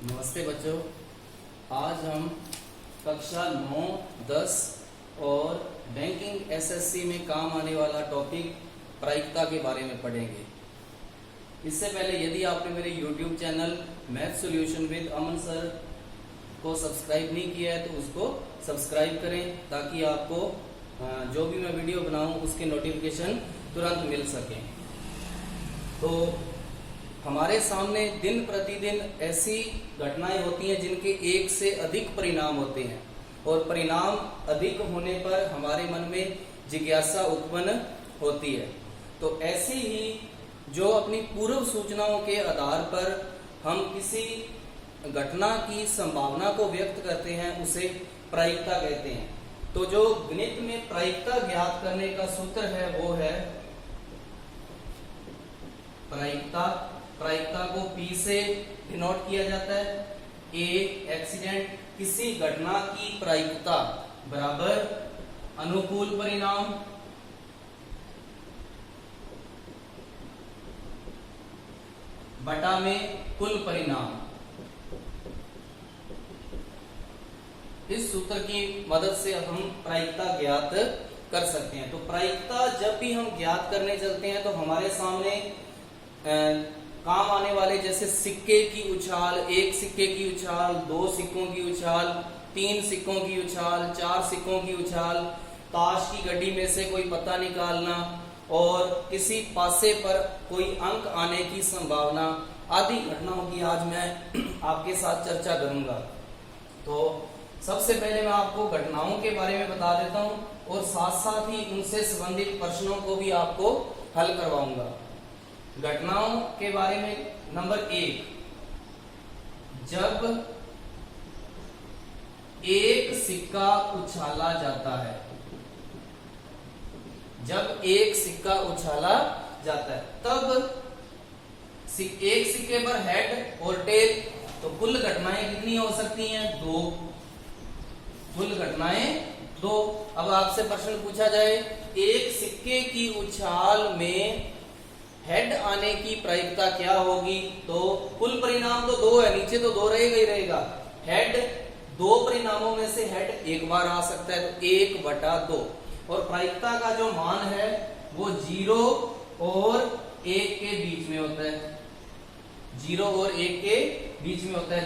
नमस्ते बच्चों। आज हम कक्षा 9, 10 और बैंकिंग एसएससी में काम आने वाला टॉपिक प्रायिकता के बारे में पढ़ेंगे। इससे पहले यदि आपने मेरे YouTube channel math solution with Aman sir को सब्सक्राइब नहीं किया है तो उसको सब्सक्राइब करें ताकि आपको जो भी मैं वीडियो बनाऊं उसके नोटिफिकेशन तुरंत मिल सके। तो हमारे सामने दिन प्रतिदिन ऐसी घटनाएं होती हैं जिनके एक से अधिक परिणाम होते हैं और परिणाम अधिक होने पर हमारे मन में जिज्ञासा उत्पन्न होती है। तो ऐसी ही जो अपनी पूर्व सूचनाओं के आधार पर हम किसी घटना की संभावना को व्यक्त करते हैं उसे प्रायिकता कहते हैं। तो जो गणित में प्रायिकता ज्ञात करने का सूत्र है वो है प्रायिकता। प्रायिकता को P से डिनोट किया जाता है। A एक्सीडेंट, किसी घटना की प्रायिकता बराबर अनुकूल परिणाम बटा में कुल परिणाम। इस सूत्र की मदद से हम प्रायिकता ज्ञात कर सकते हैं। तो प्रायिकता जब भी हम ज्ञात करने चलते हैं तो हमारे सामने काम आने वाले जैसे सिक्के की उछाल, एक सिक्के की उछाल, दो सिक्कों की उछाल, तीन सिक्कों की उछाल, चार सिक्कों की उछाल, ताश की गड्डी में से कोई पत्ता निकालना और किसी पासे पर कोई अंक आने की संभावना आदि घटनाओं की आज मैं आपके साथ चर्चा करूंगा। तो सबसे पहले मैं आपको घटनाओं के बारे में बता देता हूं और साथ साथ ही उनसे संबंधित प्रश्नों को भी आपको हल करवाऊंगा। घटनाओं के बारे में नंबर 1, जब एक सिक्का उछाला जाता है। जब एक सिक्का उछाला जाता है तब एक सिक्के पर हेड और टेल, तो कुल घटनाएं कितनी हो सकती हैं? 2। कुल घटनाएं 2। अब आपसे प्रश्न पूछा जाए एक सिक्के की उछाल में हेड आने की प्रायिकता क्या होगी? तो कुल परिणाम तो 2 है, नीचे तो 2 रहेगा ही रहेगा। हेड 2 परिणामों में से हेड एक बार आ सकता है तो 1/2 और प्रायिकता का जो मान है वो 0 और 1 के बीच में होता है। 0 और 1 के बीच में होता है।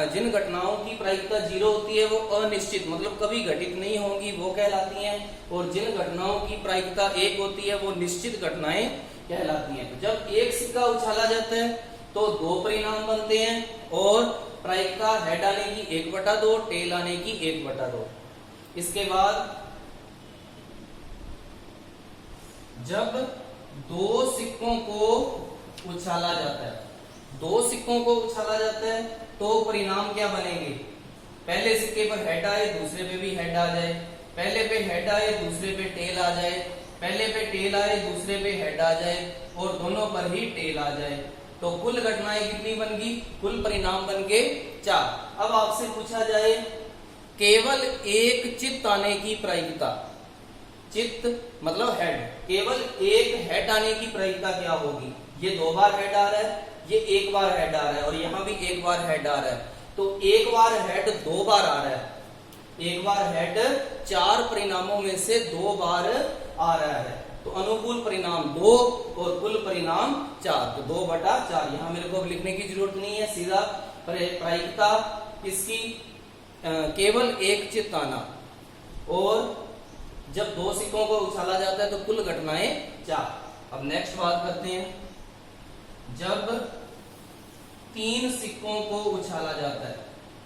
जिन घटनाओं की प्रायिकता 0 होती है वो अनिश्चित मतलब कभी घटित नहीं होंगी वो कहलाती हैं और जिन घटनाओं की प्रायिकता 1 होती है वो निश्चित घटनाएं कहलाती हैं। तो जब एक सिक्का उछाला जाता है तो 2 परिणाम बनते हैं और प्रायिकता हेड आने की 1/2, टेल आने की 1/2। इसके बाद जब 2 सिक्कों को उछाला जाता है, 2 सिक्कों को उछाला जाता है तो परिणाम क्या बनेंगे? पहले सिक्के पर हेड आए, दूसरे पे भी हेड आ जाए, पहले पे हेड आए, दूसरे पे टेल आ जाए, पहले पे टेल आए, दूसरे पे हेड आ जाए और दोनों पर ही टेल आ जाए। तो कुल घटनाएं कितनी बन गई? कुल परिणाम बन के 4। अब आपसे पूछा जाए केवल एक चित्त आने की प्रायिकता, चित्त मतलब हेड, केवल एक हेड आने की प्रायिकता क्या होगी? ये 2 बार हेड आ रहा है, ये 1 बार हेड आ रहा है और यहां भी 1 बार हेड आ रहा है। तो 1 बार हेड 2 बार आ रहा है, 1 बार हेड 4 परिणामों में से 2 बार आ रहा है। तो अनुकूल परिणाम 2 और कुल परिणाम 4, तो 2/4। यहां मेरे को लिखने की जरूरत नहीं है, सीधा प्रायिकता इसकी केवल एक चित्त आना और जब 2 सिक्कों को उछाला जाता है तो कुल घटनाएं 4। अब नेक्स्ट बात करते हैं, जब 3 सिक्कों को उछाला जाता है,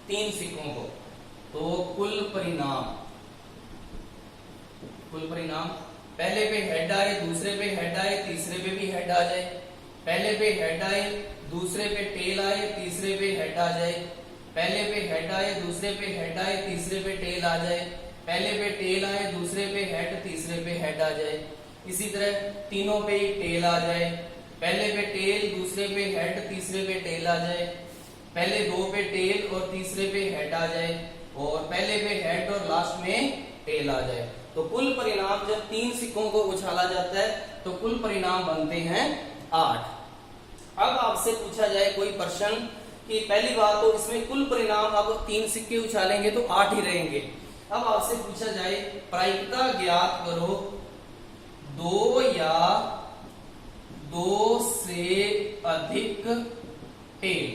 3 सिक्कों को, तो कुल परिणाम पहले पे हेड आए, दूसरे पे हेड आए, तीसरे पे भी हेड आ जाए, पहले पे हेड आए, दूसरे पे टेल आए, तीसरे पे हेड आ जाए, पहले पे हेड आए, दूसरे पे हेड आए, तीसरे पे टेल आ जाए, पहले पे टेल आए, दूसरे पे हेड, तीसरे पे हेड आ जाए। इसी तरह तीनों पे ही टेल आ जाए, पहले पे टेल, दूसरे पे हेड, तीसरे पे टेल आ जाए, पहले 2 पे टेल और तीसरे पे हेड आ जाए और पहले पे हेड और लास्ट में टेल आ जाए। तो कुल परिणाम जब 3 सिक्कों को उछाला जाता है तो कुल परिणाम बनते हैं 8। अब आपसे पूछा जाए कोई प्रश्न कि पहली बात तो इसमें कुल परिणाम, अब 3 सिक्के उछालेंगे तो 8 ही रहेंगे। अब आपसे पूछा जाए प्रायिकता ज्ञात करो 2 या 2 से अधिक टेल,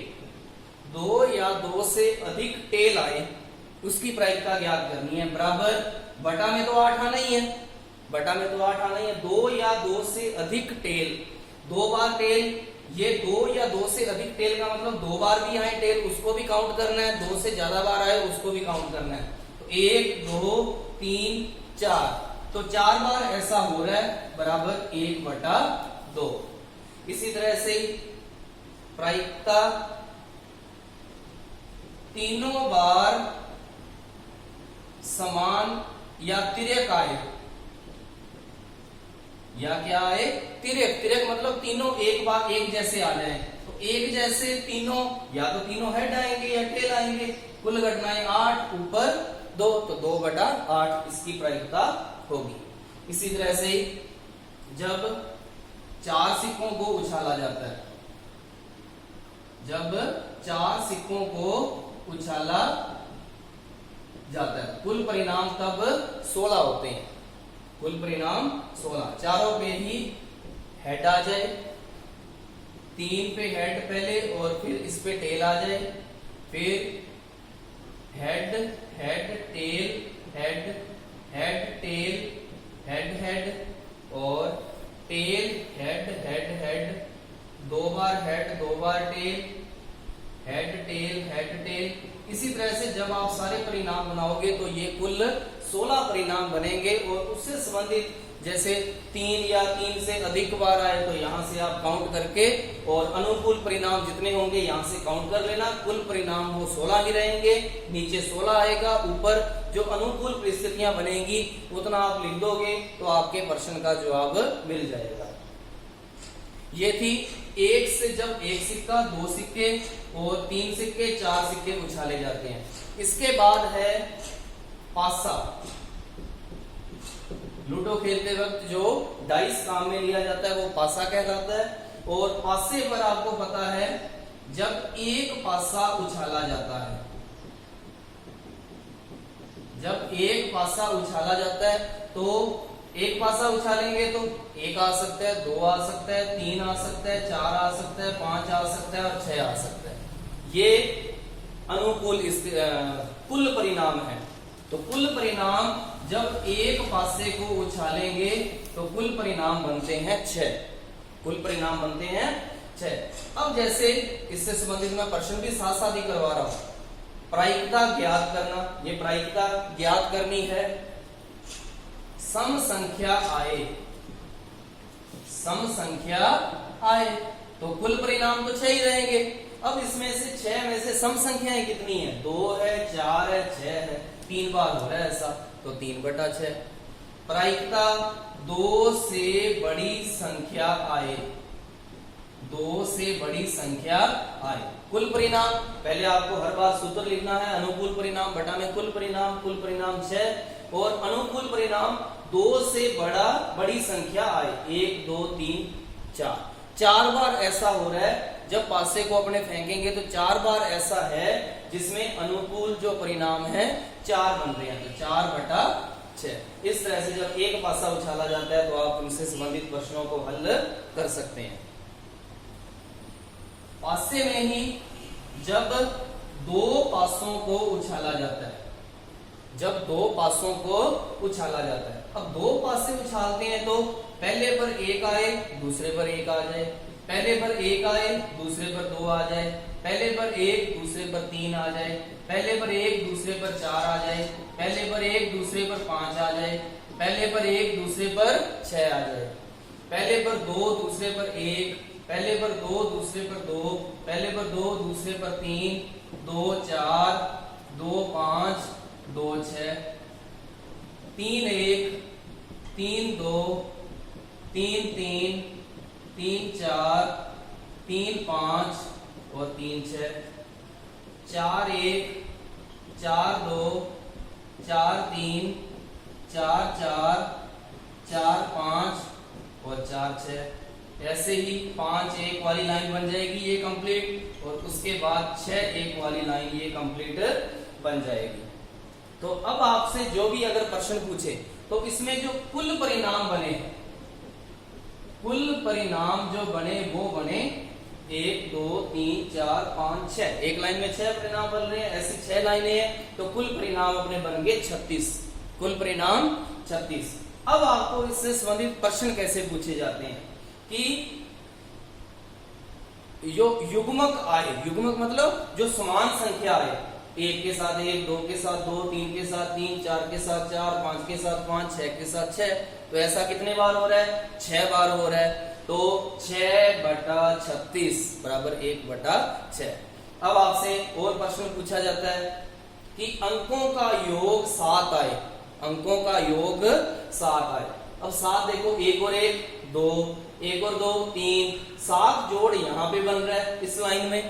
2 या 2 से अधिक टेल आए उसकी प्रायिकता ज्ञात करनी है। बराबर बटा में तो 8 आना ही है, बटा में तो 8 आना ही है। 2 या 2 से अधिक टेल, 2 बार टेल, ये 2 या 2 से अधिक टेल का मतलब 2 बार भी आए टेल उसको भी काउंट करना है, 2 से ज्यादा बार आए उसको भी काउंट करना है। तो 1 2 3 4, तो 4 बार ऐसा हो रहा है, बराबर 1/2। इसी तरह से प्रायिकता तीनों बार समान या तिर्यक आए, या क्या आए, तिर्यक। तिर्यक मतलब तीनों एक बार एक जैसे आ जाए, तो एक जैसे तीनों, या तो तीनों हेड आएंगे या टेल आएंगे। कुल घटनाएं 8 ऊपर 2, तो 2/8 इसकी प्रायिकता होगी। इसी तरह से जब 4 सिक्कों को उछाला जाता है, जब 4 सिक्कों को उछाला जाता है, कुल परिणाम तब 16 होते हैं। कुल परिणाम 16, चारों पे ही हेड आ जाए, 3 पे हेड पहले और फिर इस पे टेल आ जाए, फिर head head tail head head tail head head और टेल हेड हेड हेड, 2 बार हेड 2 बार tail, head tail head tail. इसी तरह से जब आप सारे परिणाम बनाओगे तो ये कुल 16 परिणाम बनेंगे। और उससे संबंधित जैसे 3 या 3 से अधिक बार आए तो यहां से आप काउंट करके, और अनुकूल परिणाम जितने होंगे यहां से काउंट कर लेना। कुल परिणाम वो 16 ही रहेंगे, नीचे 16 आएगा, ऊपर जो अनुकूल परिस्थितियां बनेंगी उतना आप लिख दोगे तो आपके प्रश्न का जवाब मिल जाएगा। ये थी एक से जब एक सिक्का, 2 सिक्के और 3 सिक्के 4 सिक्के उछाले जाते हैं। इसके बाद है पासा। लूडो खेलते वक्त जो डाइस काम में लिया जाता है वो पासा कहलाता है। और पासे पर आपको पता है जब एक पासा उछाला जाता है, जब एक पासा उछाला जाता है तो एक पासा उछालेंगे तो 1 आ सकता है, 2 आ सकता है, 3 आ सकता है, 4 आ सकता है, 5 आ सकता है और 6 आ सकता है। ये अनुकूल कुल परिणाम है। तो कुल परिणाम जब एक पासे को उछालेंगे तो कुल परिणाम बनते हैं 6, कुल परिणाम बनते हैं 6। अब जैसे इससे संबंधित मैं प्रश्न भी साथ साथ ही करवा रहा हूं। प्रायिकता ज्ञात करना, ये प्रायिकता ज्ञात करनी है। सम संख्या आए, सम संख्या आए तो कुल परिणाम तो 6 ही रहेंगे। अब इसमें से 6 में से सम संख्याएं कितनी है, 2 है, 4 है, 6 है, 3 बार हो रहा है ऐसा, तो 3/6। प्रायिकता 2 से बड़ी संख्या आए, 2 से बड़ी संख्या आए। कुल परिणाम पहले आपको हर बार सूत्र लिखना है, अनुकूल परिणाम बटा में कुल परिणाम 6 और अनुकूल परिणाम 2 से बड़ी संख्या आए, 1 2 3 4। 4 बार ऐसा हो रहा है जब पासे को अपने फेंकेंगे तो 4 बार ऐसा है जिसमें अनुकूल जो परिणाम है 4 बन रहे हैं, तो 4/6। इस तरह से जब एक पासा उछाला जाता है तो आप उनसे संबंधित प्रश्नों को हल कर सकते हैं। पासे में ही जब 2 पासों को उछाला जाता है, जब 2 पासों को उछाला जाता है, अब 2 पासे उछालते हैं तो पहले पर 1 आए, दूसरे पर 1 आ जाए, पहले पर 1 आए, दूसरे पर 2 आ जाए, पहले पर 1, दूसरे पर 3 आ जाए, पहले पर 1, दूसरे पर 4 आ जाए, पहले पर 1, दूसरे पर 5 आ जाए, पहले पर 1, दूसरे पर 6 आ जाए, पहले पर 2, दूसरे पर 1, पहले पर 2, दूसरे पर 2, पहले पर 2, दूसरे पर 3, 2 4, 2 5, 2 6, 3 1, 3 2, 3 3, 3 4, 3 5 और 3 6, 4 1, 4 2, 4 3, 4 4, 4 5 और 4 6, ऐसे ही 5 1 वाली लाइन बन जाएगी ये कंप्लीट, और उसके बाद 6 1 वाली लाइन ये कंप्लीट बन जाएगी। तो अब आपसे जो भी अगर प्रश्न पूछे तो इसमें जो कुल परिणाम बने, कुल परिणाम जो बने वो बने 1 2 3 4 5 6, एक लाइन में 6 परिणाम बन रहे हैं, ऐसी 6 लाइनें हैं तो कुल परिणाम अपने बन गए 36, कुल परिणाम 36। अब आपको इससे संबंधित प्रश्न कैसे पूछे जाते हैं कि जो युग्मक आए, युग्मक मतलब जो समान संख्या आए, 1 के साथ 1, 2 के साथ 2, 3 के साथ 3, 4 के साथ 4, 5 के साथ 5, 6 के साथ 6, तो ऐसा कितने बार हो रहा है? 6 बार हो रहा है। तो 6/36 बराबर 1/6। अब आपसे और प्रश्न पूछा जाता है कि अंकों का योग 7 आए, अंकों का योग 7 आए। अब 7 देखो, 1 और 1 2, 1 और 2 3, 7 जोड़ यहाँ पे बन रहा है, इस लाइन में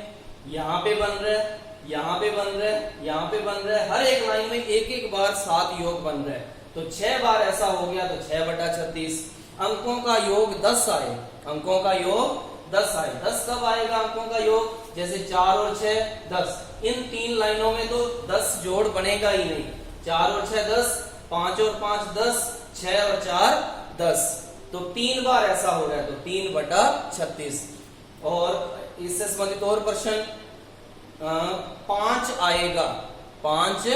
यहाँ पे बन रहा है, यहाँ पे बन रहा है, यहाँ पे बन रहा है, हर एक लाइन में एक एक बार 7 योग बन रहा है। तो 6 बार ऐसा हो गया तो 6/36। अंकों का योग 10 आए, अंकों का योग 10 आए। 10 कब आएगा अंकों का योग? जैसे 4 और 6 10, इन 3 लाइनों में तो 10 जोड़ बनेगा ही नहीं। 4 और 6 10, 5 और 5 10, 6 और 4 10, तो 3 बार ऐसा हो रहा है, तो 3/36। और इससे संबंधित और प्रश्न 5 आएगा, 5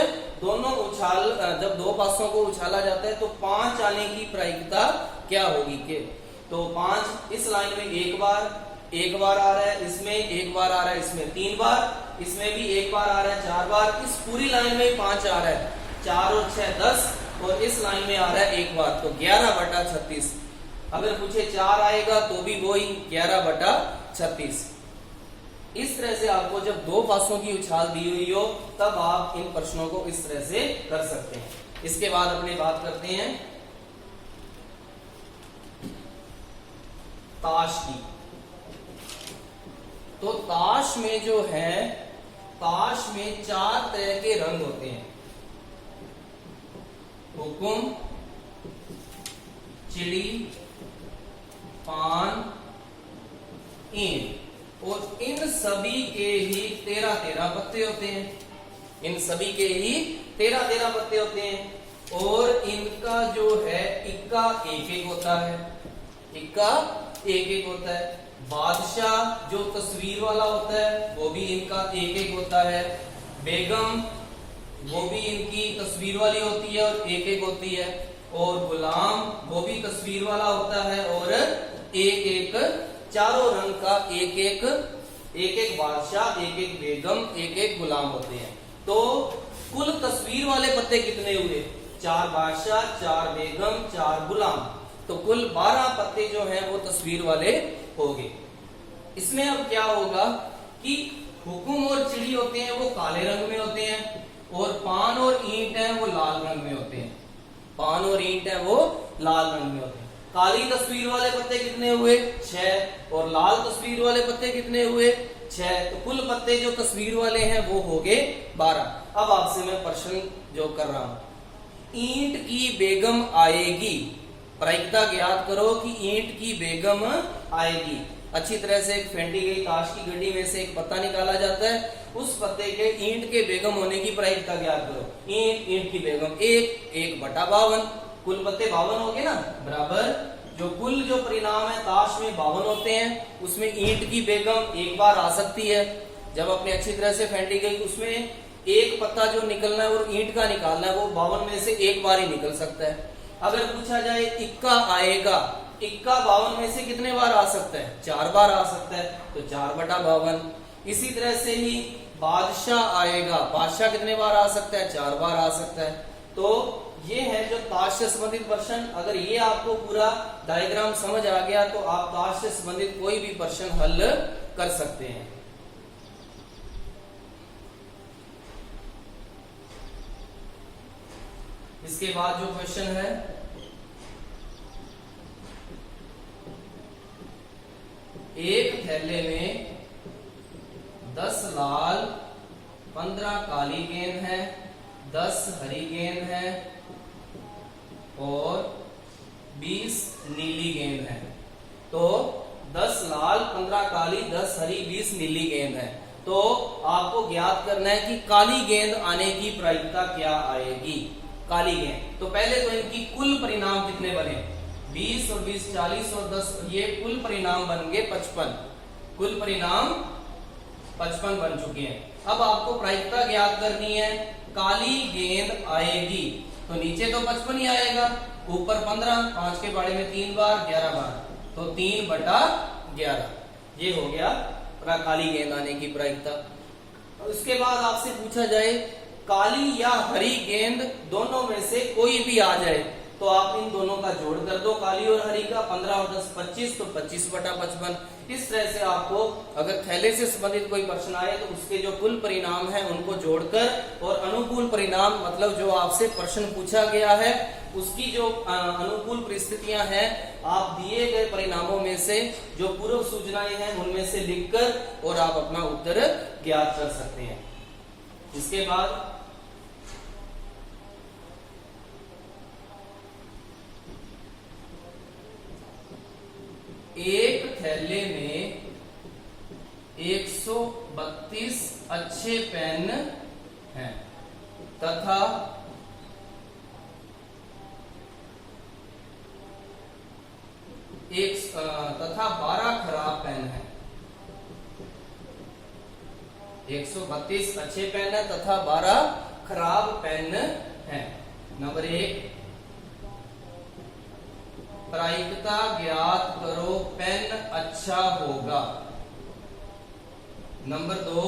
दोनों उछाल, जब दो पासों को उछाला जाता है तो 5 आने की प्रायिकता क्या होगी के? तो 5 इस लाइन में एक बार आ रहा है, इसमें एक बार आ रहा है, इसमें 3 बार, इसमें भी एक बार आ रहा है 4 बार, इस पूरी लाइन में 5 आ रहा है, 4 और 6 10, और इस लाइन में आ रहा है एक बार, तो 11/36। अगर पूछे 4 आएगा तो भी वही 11/36। इस तरह से आपको जब दो पासों की उछाल दी हुई हो तब आप इन प्रश्नों को इस तरह से कर सकते हैं। इसके बाद अपने बात करते हैं ताश की। तो ताश में जो है, ताश में 4 तरह के रंग होते हैं, हुकुम, चिड़ी, पान, ईंट, और इन सभी के ही 13-13 पत्ते होते हैं, इन सभी के ही 13-13 पत्ते होते हैं, और इनका जो है इक्का एक एक होता है, इक्का एक एक होता है। बादशाह जो तस्वीर वाला होता है वो भी इनका एक एक होता है। बेगम वो भी इनकी तस्वीर वाली होती है और एक एक होती है, और गुलाम वो भी तस्वीर वाला होता है और एक एक, चारों रंग का एक एक बादशाह, एक एक बेगम, एक एक गुलाम होते हैं। तो कुल तस्वीर वाले पत्ते कितने हुए? 4 बादशाह, 4 बेगम, 4 गुलाम, तो कुल 12 पत्ते जो हैं वो तस्वीर वाले हो गए। इसमें अब क्या होगा कि हुकुम और चिड़ी होते हैं वो काले रंग में होते हैं, और पान और ईंट है वो लाल रंग में होते हैं, पान और ईंट है वो लाल रंग में होते हैं। काली तस्वीर वाले पत्ते कितने हुए? 6, और लाल तस्वीर वाले पत्ते कितने हुए? 6, तो कुल पत्ते जो तस्वीर वाले हैं वो हो गए 12। अब आपसे मैं प्रश्न जो कर रहा हूं, ईंट की बेगम आएगी, प्रायिकता ज्ञात करो कि ईंट की बेगम आएगी। अच्छी तरह से एक फेंटी गई ताश की गड्डी में से एक पत्ता निकाला जाता है, उस पत्ते के ईंट के बेगम होने की प्रायिकता ज्ञात करो। ईंट की बेगम 1/52, कुल पत्ते 52 हो गए ना, बराबर जो कुल जो परिणाम है ताश में 52 होते हैं, उसमें ईंट की बेगम एक बार आ सकती है। जब अपने अच्छी तरह से फेंटी गई उसमें एक पत्ता जो निकलना है और ईंट का निकालना है, वो 52 में से एक बार ही निकल सकता है। अगर पूछा जाए इक्का आएगा, इक्का 52 में से कितने बार आ सकता है? 4 बार आ सकता है, तो 4/52। इसी तरह से ही बादशाह आएगा, बादशाह कितने बार आ सकता है? 4 बार आ सकता है। तो ये है जो ताश से संबंधित प्रश्न। अगर ये आपको पूरा डायग्राम समझ आ गया तो आप ताश से संबंधित कोई भी प्रश्न हल कर सकते हैं। इसके बाद जो क्वेश्चन है, एक थैले में 10 लाल 15 काली गेंद है, 10 हरी गेंद है और 20 नीली गेंद है। तो 10 लाल 15 काली 10 हरी 20 नीली गेंद है। तो आपको ज्ञात करना है कि काली गेंद आने की प्रायिकता क्या आएगी। काली गेंद, तो पहले तो इनकी कुल परिणाम कितने बने, 20 और 20 40 और 10, ये कुल परिणाम बन गए 55। कुल परिणाम 55 बन चुके हैं। अब आपको प्रायिकता ज्ञात करनी है, काली गेंद आएगी तो नीचे तो 55 ही आएगा, ऊपर 15, 5 के बाड़े में 3 बार 11 बार, तो 3/11 ये हो गया काली गेंद आने की प्रायिकता। उसके बाद आपसे पूछा जाए काली या हरी गेंद दोनों में से कोई भी आ जाए तो आप इन दोनों का जोड़ कर दो, काली और हरी का, 15 और 10 25, तो 25/55। इस तरह से आपको अगर थैले से संबंधित कोई प्रश्न आए तो उसके जो कुल परिणाम है उनको जोड़कर और अनुकूल परिणाम मतलब जो आपसे प्रश्न पूछा गया है उसकी जो अनुकूल परिस्थितियां हैं आप दिए गए परिणामों में से जो पूर्व सूचनाएं हैं उनमें से लिखकर और आप अपना उत्तर ज्ञात कर सकते हैं। इसके बाद एक थैले में 132 अच्छे पेन हैं तथा तथा 12 खराब पेन हैं। 132 अच्छे पेन है तथा 12 खराब पेन हैं। नंबर 1, प्रायिकता ज्ञात करो, पेन अच्छा होगा। नंबर 2,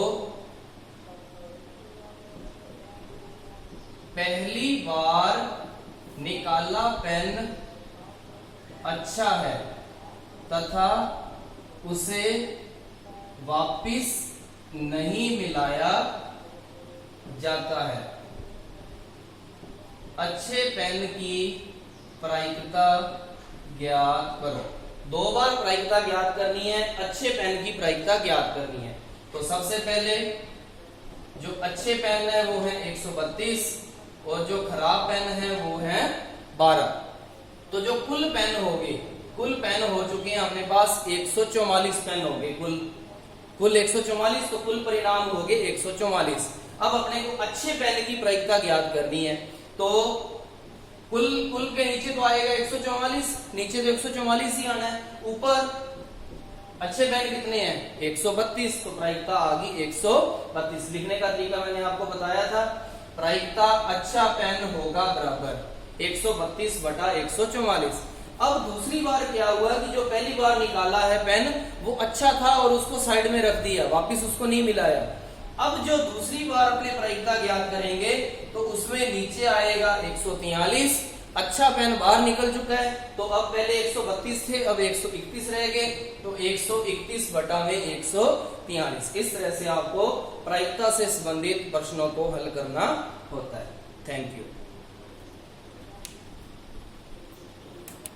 पहली बार निकाला पेन अच्छा है तथा उसे वापिस नहीं मिलाया जाता है। अच्छे पेन की प्रायिकता ज्ञात करो। 2 बार प्रायिकता ज्ञात करनी है, अच्छे पेन की प्रायिकता ज्ञात करनी है। तो सबसे पहले जो अच्छे पेन है वो है 132 और जो खराब पेन है वो है 12। तो जो कुल पेन होंगे, कुल पेन हो चुके हैं अपने पास 144 पेन हो गए, कुल 144, तो कुल परिणाम हो गए 144। अब अपने को अच्छे पेन की प्रायिकता ज्ञात करनी है तो कुल के नीचे तो आएगा 144, नीचे तो 144 ही आना है, ऊपर अच्छे पेन कितने हैं 132, तो प्रायिकता आ गई 132। लिखने का तरीका मैंने आपको बताया था, प्रायिकता अच्छा पेन होगा बराबर 132/144। अब दूसरी बार क्या हुआ कि जो पहली बार निकाला है पेन वो अच्छा था और उसको साइड में रख दिया, वापिस उसको नहीं मिलाया। अब जो दूसरी बार अपने प्रायिकता ज्ञात करेंगे तो उसमें नीचे आएगा 143, अच्छा पेन बाहर निकल चुका है तो अब पहले 132 थे अब 131 रह गए, तो 131/143। इस तरह से आपको प्रायिकता से संबंधित प्रश्नों को हल करना होता है। Thank you.